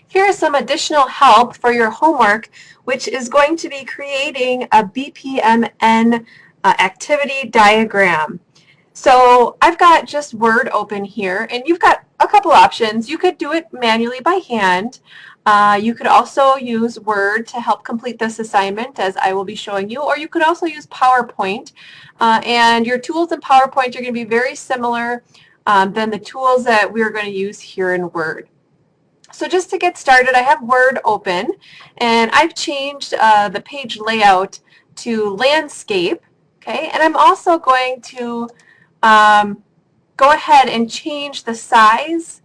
Here's some additional help for your homework, which is going to be creating a BPMN activity diagram. So I've got just Word open here, and you've got a couple options. You could do it manually by hand. You could also use Word to help complete this assignment, as I will be showing you, or you could also use PowerPoint. And your tools in PowerPoint are going to be very similar than the tools that we're going to use here in Word. So just to get started, I have Word open, and I've changed the page layout to landscape, okay? And I'm also going to go ahead and change the size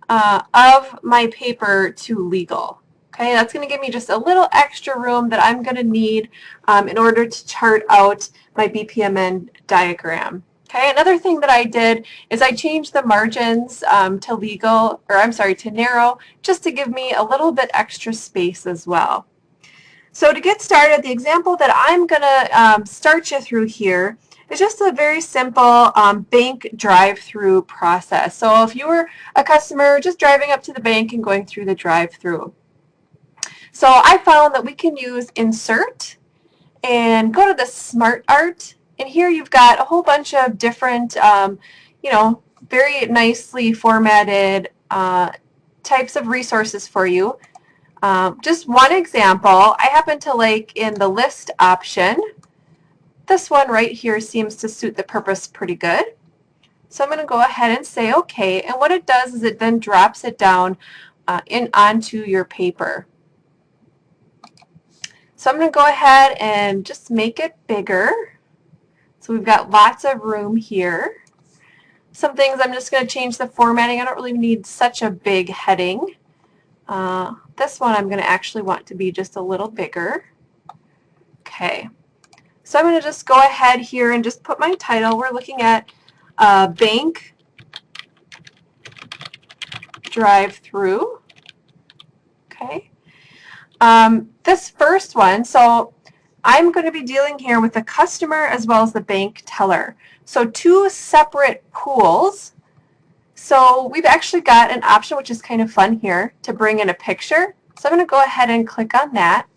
of my paper to legal. Okay, that's going to give me just a little extra room that I'm going to need in order to chart out my BPMN diagram. Okay, another thing that I did is I changed the margins to legal, or I'm sorry, to narrow, just to give me a little bit extra space as well. So to get started, the example that I'm going to start you through here is just a very simple bank drive-through process. So if you were a customer just driving up to the bank and going through the drive-through. So I found that we can use Insert and go to the Smart Art. And here you've got a whole bunch of different, very nicely formatted types of resources for you. Just one example, I happen to like in the list option. This one right here seems to suit the purpose pretty good. So I'm going to go ahead and say OK. And what it does is it then drops it down onto your paper. So I'm going to go ahead and just make it bigger. So we've got lots of room here. Some things I'm just going to change the formatting. I don't really need such a big heading. This one I'm going to actually want to be just a little bigger. Okay. So I'm going to just go ahead here and just put my title. We're looking at bank drive-through. Okay. This first one, so I'm going to be dealing here with the customer as well as the bank teller. So two separate pools. So we've actually got an option which is kind of fun here to bring in a picture. So I'm going to go ahead and click on that.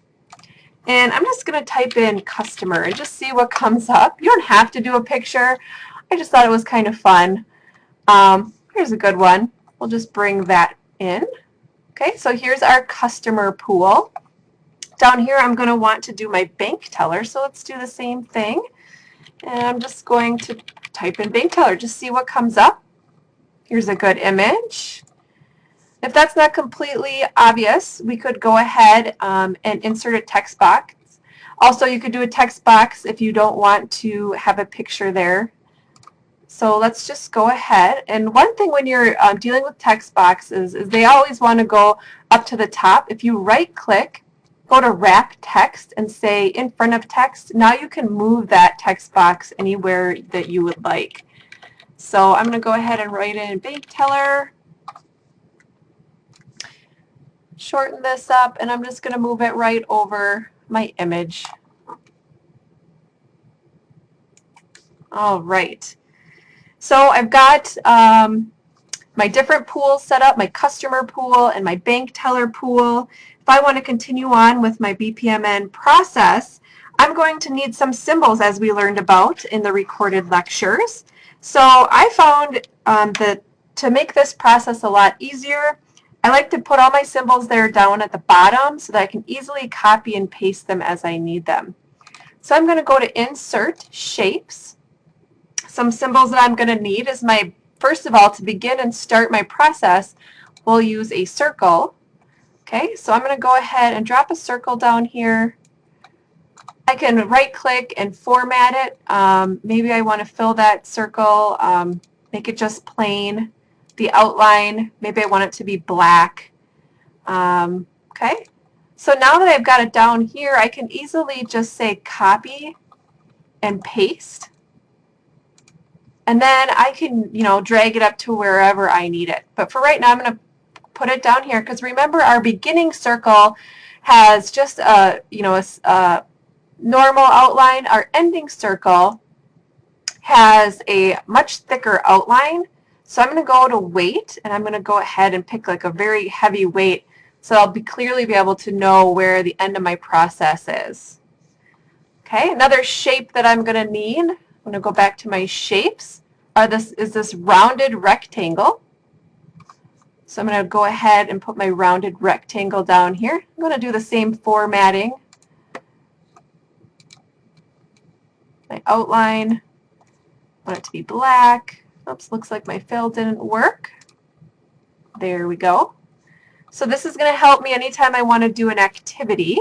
And I'm just going to type in customer and just see what comes up. You don't have to do a picture. I just thought it was kind of fun. Here's a good one. We'll just bring that in. Okay, so here's our customer pool. Down here, I'm going to want to do my bank teller. So let's do the same thing. And I'm just going to type in bank teller, just see what comes up. Here's a good image. If that's not completely obvious, we could go ahead and insert a text box. Also, you could do a text box if you don't want to have a picture there. So let's just go ahead. And one thing when you're dealing with text boxes is they always want to go up to the top. If you right-click, go to Wrap Text and say in front of text, now you can move that text box anywhere that you would like. So I'm going to go ahead and write in bank teller. Shorten this up, and I'm just going to move it right over my image. All right. So I've got my different pools set up, my customer pool and my bank teller pool. If I want to continue on with my BPMN process, I'm going to need some symbols as we learned about in the recorded lectures. So I found that to make this process a lot easier, I like to put all my symbols there down at the bottom so that I can easily copy and paste them as I need them. So I'm going to go to Insert Shapes. Some symbols that I'm going to need is first of all, to begin and start my process, we'll use a circle. Okay, so I'm going to go ahead and drop a circle down here. I can right-click and format it. Maybe I want to fill that circle, make it just plain. The outline, maybe I want it to be black. Okay, so now that I've got it down here, I can easily just say copy and paste. And then I can, drag it up to wherever I need it. But for right now, I'm going to put it down here because remember our beginning circle has just a normal outline. Our ending circle has a much thicker outline. So I'm going to go to weight, and I'm going to go ahead and pick like a very heavy weight So I'll clearly be able to know where the end of my process is. Okay, another shape that I'm going to need, I'm going to go back to my shapes, is this rounded rectangle. So I'm going to go ahead and put my rounded rectangle down here. I'm going to do the same formatting. My outline, I want it to be black. Oops, looks like my fill didn't work. There we go. So this is going to help me anytime I want to do an activity.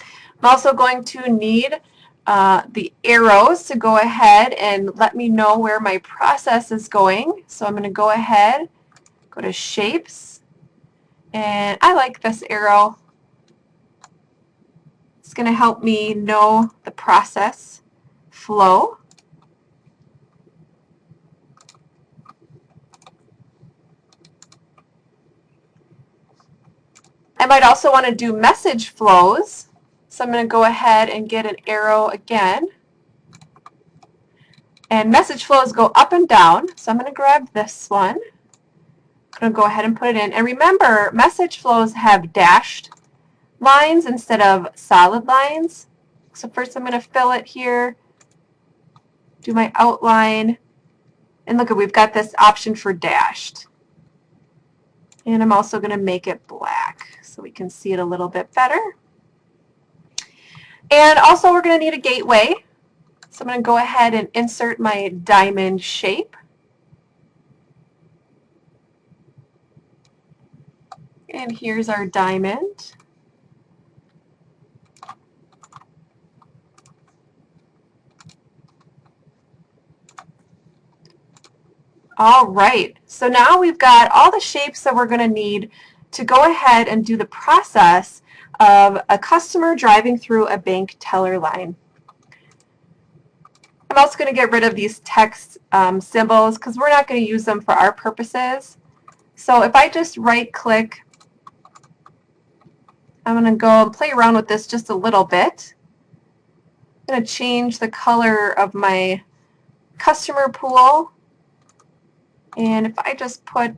I'm also going to need the arrows to go ahead and let me know where my process is going. So I'm going to go ahead, go to Shapes, and I like this arrow. It's going to help me know the process flow. I might also want to do message flows. So I'm going to go ahead and get an arrow again. And message flows go up and down. So I'm going to grab this one. I'm going to go ahead and put it in. And remember, message flows have dashed lines instead of solid lines. So first I'm going to fill it here, do my outline, and look, we've got this option for dashed. And I'm also going to make it black so we can see it a little bit better. And also we're going to need a gateway. So I'm going to go ahead and insert my diamond shape. And here's our diamond. All right, so now we've got all the shapes that we're going to need to go ahead and do the process of a customer driving through a bank teller line. I'm also going to get rid of these text symbols because we're not going to use them for our purposes. So if I just right click, I'm going to go and play around with this just a little bit. I'm going to change the color of my customer pool. And if I just I'm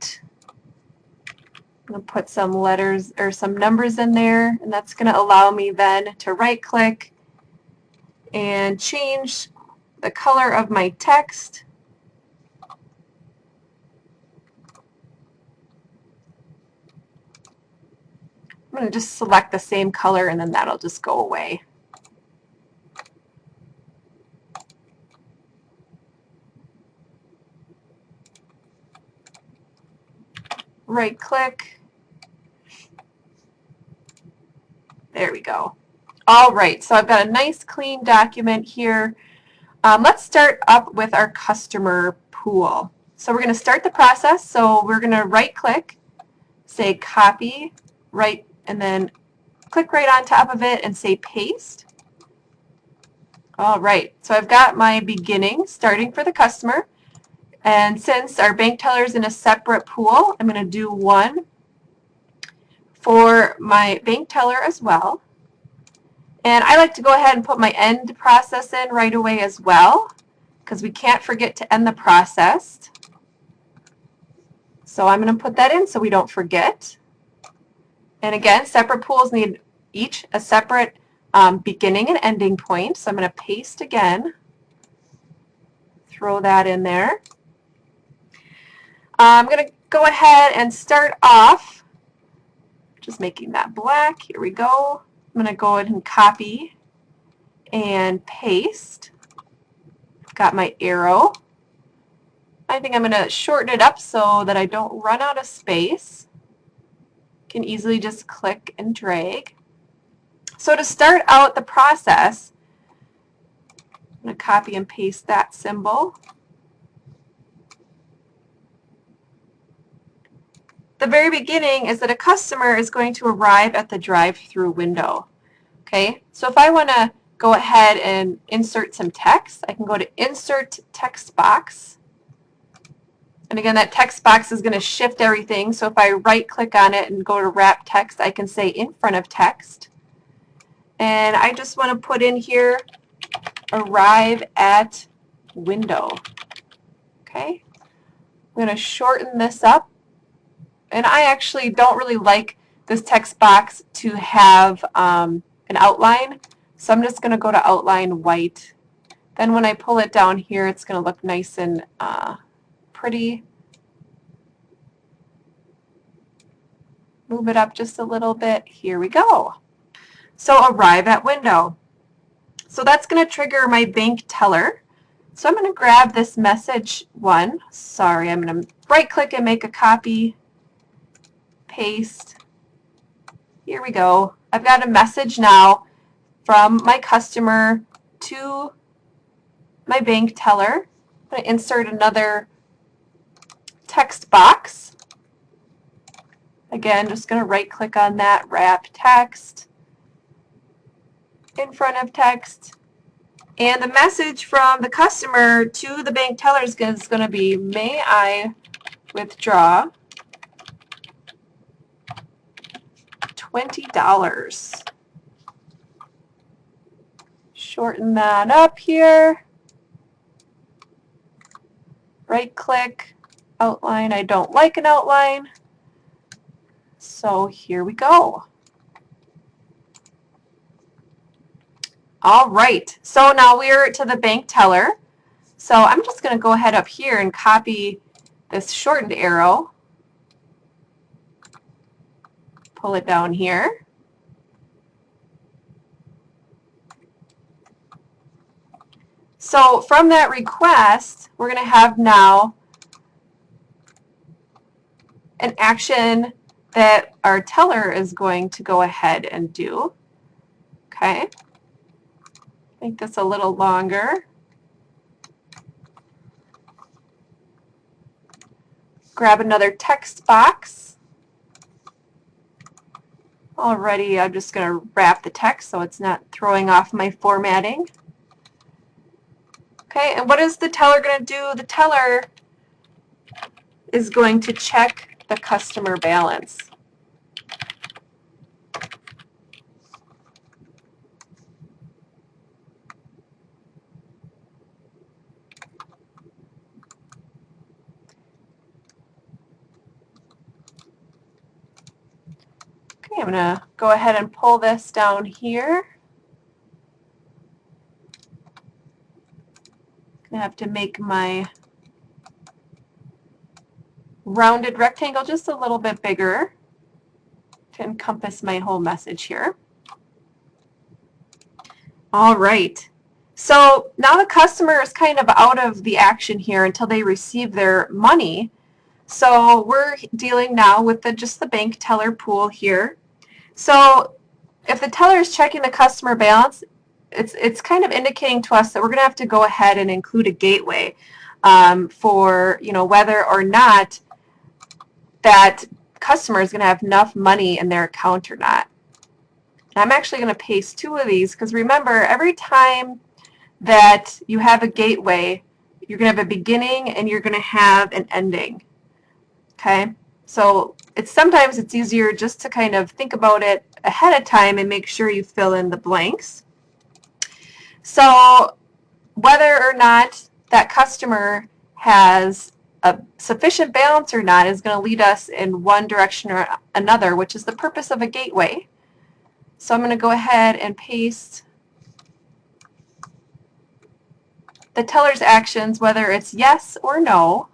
going to put some letters or some numbers in there, and that's going to allow me then to right click and change the color of my text. I'm going to just select the same color and then that'll just go away. Right click. There we go. All right, so I've got a nice clean document here. Let's start up with our customer pool. So we're going to start the process. So we're going to right click, say copy, right, and then click right on top of it and say paste. All right, so I've got my beginning starting for the customer. And since our bank teller is in a separate pool, I'm going to do one for my bank teller as well. And I like to go ahead and put my end process in right away as well, because we can't forget to end the process. So I'm going to put that in so we don't forget. And again, separate pools need each a separate beginning and ending point. So I'm going to paste again, throw that in there. I'm going to go ahead and start off just making that black. Here we go. I'm going to go ahead and copy and paste. I've got my arrow. I think I'm going to shorten it up so that I don't run out of space. Can easily just click and drag. So to start out the process, I'm going to copy and paste that symbol. The very beginning is that a customer is going to arrive at the drive-through window. Okay, so if I want to go ahead and insert some text, I can go to Insert Text Box. And again, that text box is going to shift everything. So if I right-click on it and go to Wrap Text, I can say in front of text. And I just want to put in here, arrive at window. Okay, I'm going to shorten this up. And I actually don't really like this text box to have an outline. So I'm just going to go to outline white. Then when I pull it down here, it's going to look nice and pretty. Move it up just a little bit. Here we go. So arrive at window. So that's going to trigger my bank teller. So I'm going to grab this message one. Sorry, I'm going to right click and make a copy, paste. Here we go. I've got a message now from my customer to my bank teller. I'm going to insert another text box. Again, just going to right click on that, wrap text in front of text. And the message from the customer to the bank teller is going to be, may I withdraw $20? Shorten that up here. Right click, outline. I don't like an outline. So here we go. All right, so now we're to the bank teller. So I'm just going to go ahead up here and copy this shortened arrow. Pull it down here. So from that request, we're going to have now an action that our teller is going to go ahead and do. Okay. Make this a little longer. Grab another text box. Already, I'm just going to wrap the text so it's not throwing off my formatting. Okay, and what is the teller going to do? The teller is going to check the customer balance. Okay, I'm going to go ahead and pull this down here. I have to make my rounded rectangle just a little bit bigger to encompass my whole message here. All right, so now the customer is kind of out of the action here until they receive their money. So we're dealing now with just the bank teller pool here. So if the teller is checking the customer balance, it's kind of indicating to us that we're going to have to go ahead and include a gateway for whether or not that customer is going to have enough money in their account or not. And I'm actually going to paste two of these because remember, every time that you have a gateway, you're going to have a beginning and you're going to have an ending. Okay, so sometimes it's easier just to kind of think about it ahead of time and make sure you fill in the blanks. So whether or not that customer has a sufficient balance or not is going to lead us in one direction or another, which is the purpose of a gateway. So I'm going to go ahead and paste the teller's actions, whether it's yes or no.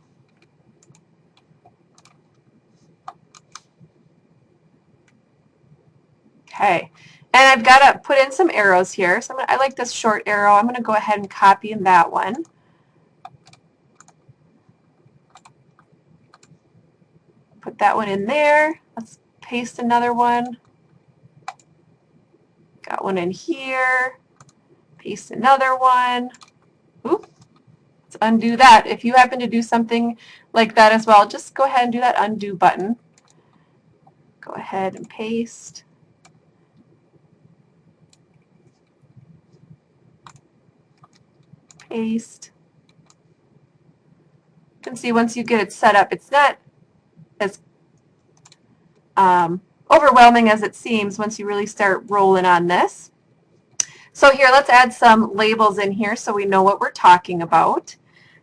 Okay, and I've got to put in some arrows here. So I like this short arrow. I'm going to go ahead and copy in that one. Put that one in there. Let's paste another one. Got one in here. Paste another one. Oop. Let's undo that. If you happen to do something like that as well, just go ahead and do that undo button. Go ahead and paste. Paste. You can see once you get it set up, it's not as overwhelming as it seems once you really start rolling on this. So here, let's add some labels in here so we know what we're talking about.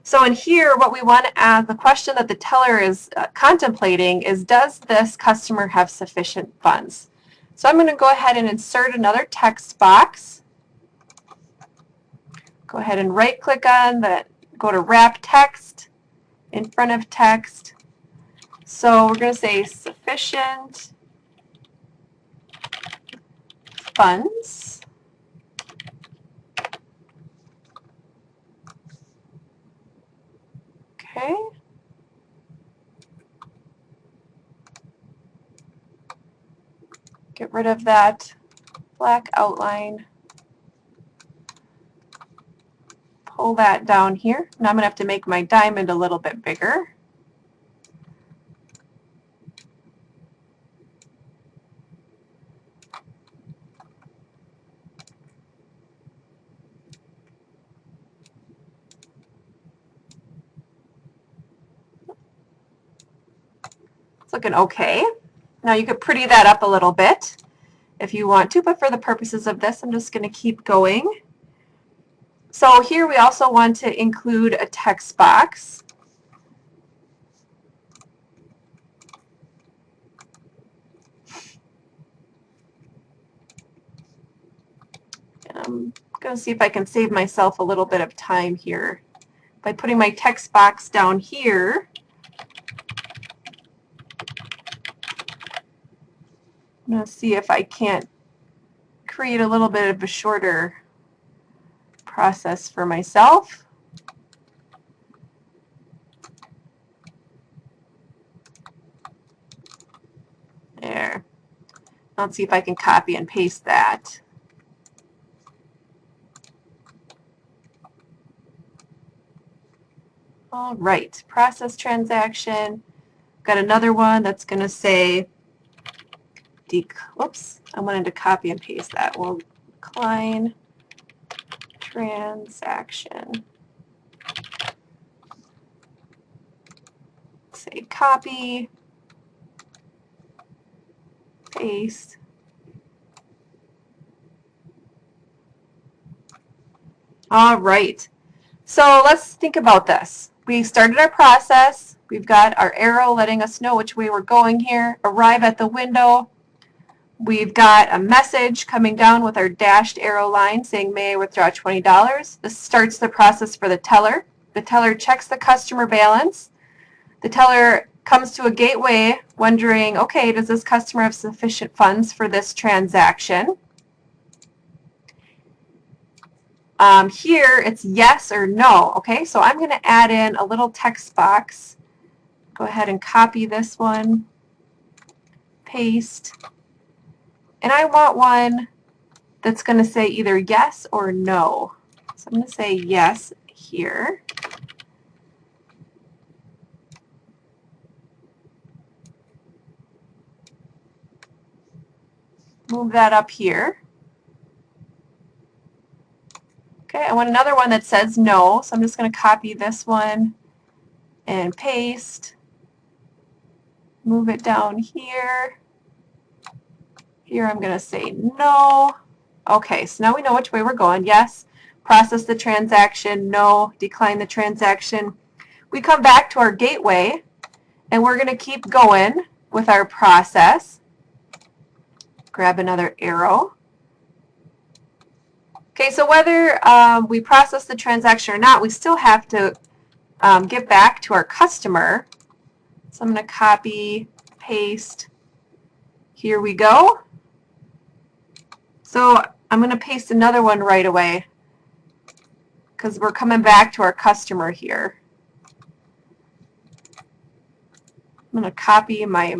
So in here, what we want to add, the question that the teller is contemplating is, does this customer have sufficient funds? So I'm going to go ahead and insert another text box. Go ahead and right click on that, go to wrap text, in front of text. So we're going to say sufficient funds. Okay. Get rid of that black outline. Pull that down here. Now I'm going to have to make my diamond a little bit bigger. It's looking okay. Now you could pretty that up a little bit if you want to, but for the purposes of this, I'm just going to keep going. So here we also want to include a text box. And I'm going to see if I can save myself a little bit of time here by putting my text box down here. I'm going to see if I can't create a little bit of a shorter process for myself. There. Let's see if I can copy and paste that. All right, process transaction. Got another one that's going to say, whoops, I wanted to copy and paste that. We'll decline transaction. Say copy, paste. All right, so let's think about this. We started our process. We've got our arrow letting us know which way we're going here. Arrive at the window. We've got a message coming down with our dashed arrow line saying, may I withdraw $20? This starts the process for the teller. The teller checks the customer balance. The teller comes to a gateway wondering, okay, does this customer have sufficient funds for this transaction? Here it's yes or no. Okay, so I'm going to add in a little text box. Go ahead and copy this one, paste. And I want one that's going to say either yes or no. So I'm going to say yes here. Move that up here. Okay, I want another one that says no, so I'm just going to copy this one and paste. Move it down here. Here I'm going to say no. Okay, so now we know which way we're going. Yes, process the transaction. No, decline the transaction. We come back to our gateway, and we're going to keep going with our process. Grab another arrow. Okay, so whether we process the transaction or not, we still have to get back to our customer. So I'm going to copy, paste. Here we go. So I'm going to paste another one right away because we're coming back to our customer here. I'm going to copy my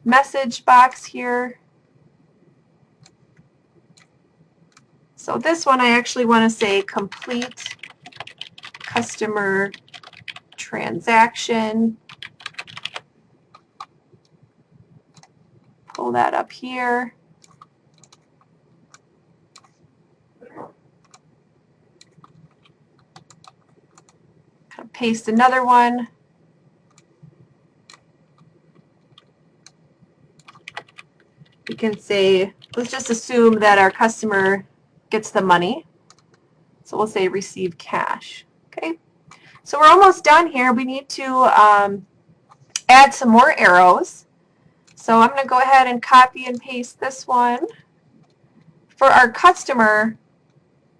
message box here. So this one I actually want to say complete customer transaction. Pull that up here. Paste another one. We can say, let's just assume that our customer gets the money. So we'll say receive cash. Okay. So we're almost done here. We need to add some more arrows. So I'm going to go ahead and copy and paste this one. For our customer,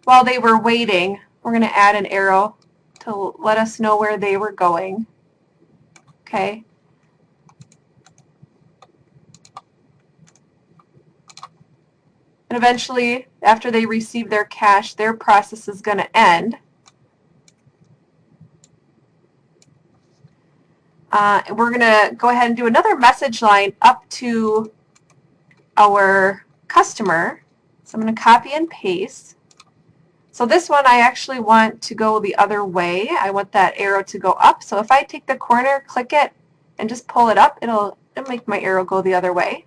while they were waiting, we're going to add an arrow to let us know where they were going. Okay. And eventually, after they receive their cash, their process is going to end. We're going to go ahead and do another message line up to our customer. So I'm going to copy and paste. So this one I actually want to go the other way. I want that arrow to go up. So if I take the corner, click it, and just pull it up, it'll make my arrow go the other way.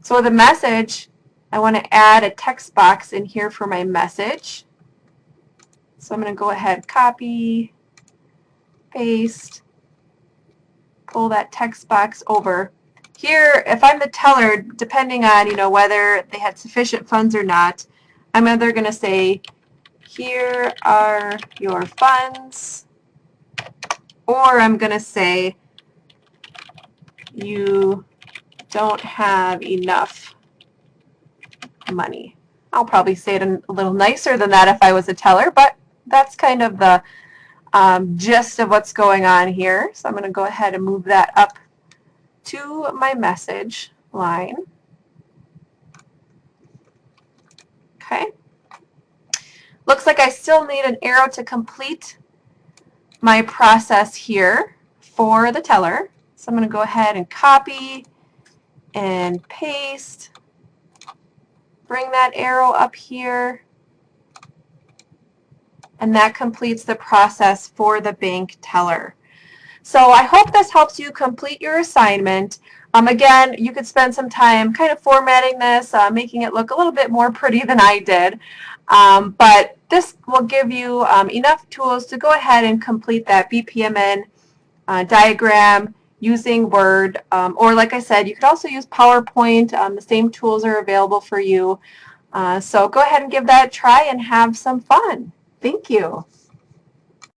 So the message, I want to add a text box in here for my message. So I'm going to go ahead, copy, paste, pull that text box over. Here, if I'm the teller, depending on whether they had sufficient funds or not, I'm either going to say, here are your funds, or I'm going to say, you don't have enough money. I'll probably say it a little nicer than that if I was a teller, but that's kind of the gist of what's going on here. So I'm going to go ahead and move that up to my message line. Okay. Looks like I still need an arrow to complete my process here for the teller. So I'm going to go ahead and copy and paste. Bring that arrow up here. And that completes the process for the bank teller. So I hope this helps you complete your assignment. Again, you could spend some time kind of formatting this, making it look a little bit more pretty than I did. But this will give you enough tools to go ahead and complete that BPMN diagram using Word. Or like I said, you could also use PowerPoint. The same tools are available for you. So go ahead and give that a try and have some fun. Thank you.